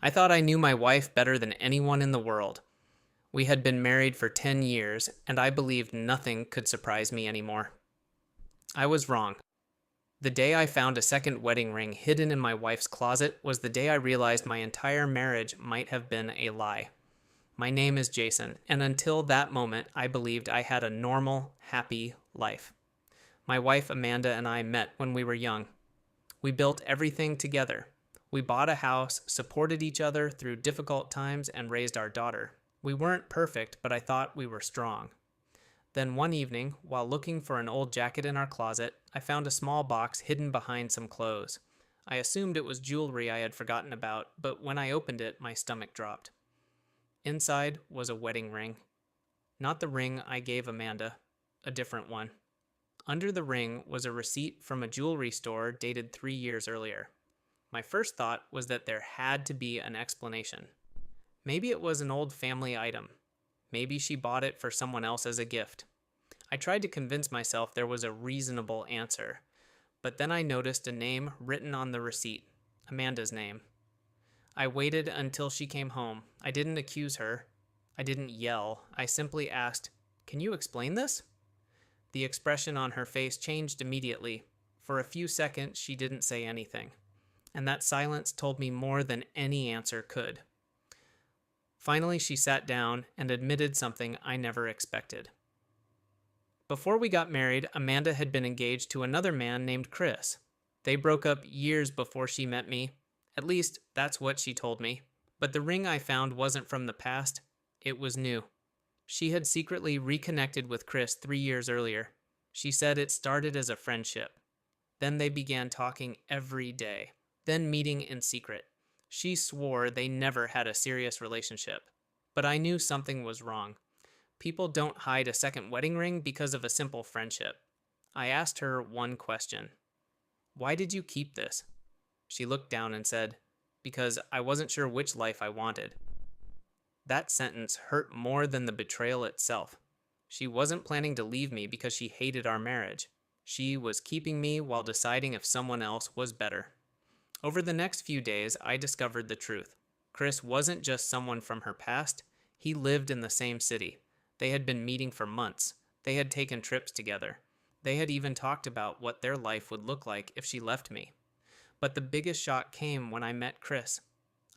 I thought I knew my wife better than anyone in the world. We had been married for 10 years, and I believed nothing could surprise me anymore. I was wrong. The day I found a second wedding ring hidden in my wife's closet was the day I realized my entire marriage might have been a lie. My name is Jason, and until that moment, I believed I had a normal, happy life. My wife Amanda and I met when we were young. We built everything together. We bought a house, supported each other through difficult times, and raised our daughter. We weren't perfect, but I thought we were strong. Then one evening, while looking for an old jacket in our closet, I found a small box hidden behind some clothes. I assumed it was jewelry I had forgotten about, but when I opened it, my stomach dropped. Inside was a wedding ring. Not the ring I gave Amanda, a different one. Under the ring was a receipt from a jewelry store dated 3 years earlier. My first thought was that there had to be an explanation. Maybe it was an old family item. Maybe she bought it for someone else as a gift. I tried to convince myself there was a reasonable answer, but then I noticed a name written on the receipt, Amanda's name. I waited until she came home. I didn't accuse her. I didn't yell. I simply asked, "Can you explain this?" The expression on her face changed immediately. For a few seconds, she didn't say anything, and that silence told me more than any answer could. Finally, she sat down and admitted something I never expected. Before we got married, Amanda had been engaged to another man named Chris. They broke up years before she met me. At least, that's what she told me. But the ring I found wasn't from the past. It was new. She had secretly reconnected with Chris 3 years earlier. She said it started as a friendship. Then they began talking every day, then meeting in secret. She swore they never had a serious relationship. But I knew something was wrong. People don't hide a second wedding ring because of a simple friendship. I asked her one question. "Why did you keep this?" She looked down and said, "Because I wasn't sure which life I wanted." That sentence hurt more than the betrayal itself. She wasn't planning to leave me because she hated our marriage. She was keeping me while deciding if someone else was better. Over the next few days, I discovered the truth. Chris wasn't just someone from her past. He lived in the same city. They had been meeting for months. They had taken trips together. They had even talked about what their life would look like if she left me. But the biggest shock came when I met Chris.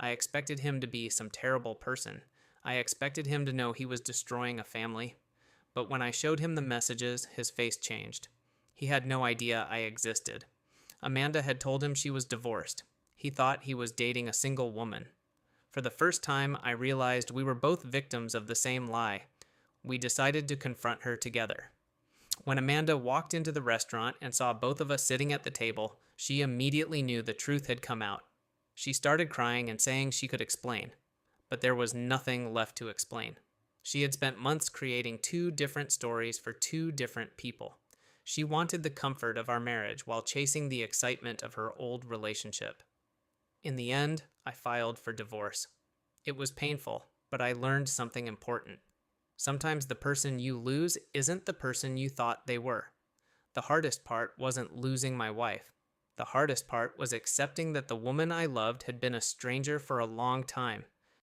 I expected him to be some terrible person. I expected him to know he was destroying a family. But when I showed him the messages, his face changed. He had no idea I existed. Amanda had told him she was divorced. He thought he was dating a single woman. For the first time, I realized we were both victims of the same lie. We decided to confront her together. When Amanda walked into the restaurant and saw both of us sitting at the table, she immediately knew the truth had come out. She started crying and saying she could explain, but there was nothing left to explain. She had spent months creating 2 different stories for 2 different people. She wanted the comfort of our marriage while chasing the excitement of her old relationship. In the end, I filed for divorce. It was painful, but I learned something important. Sometimes the person you lose isn't the person you thought they were. The hardest part wasn't losing my wife. The hardest part was accepting that the woman I loved had been a stranger for a long time.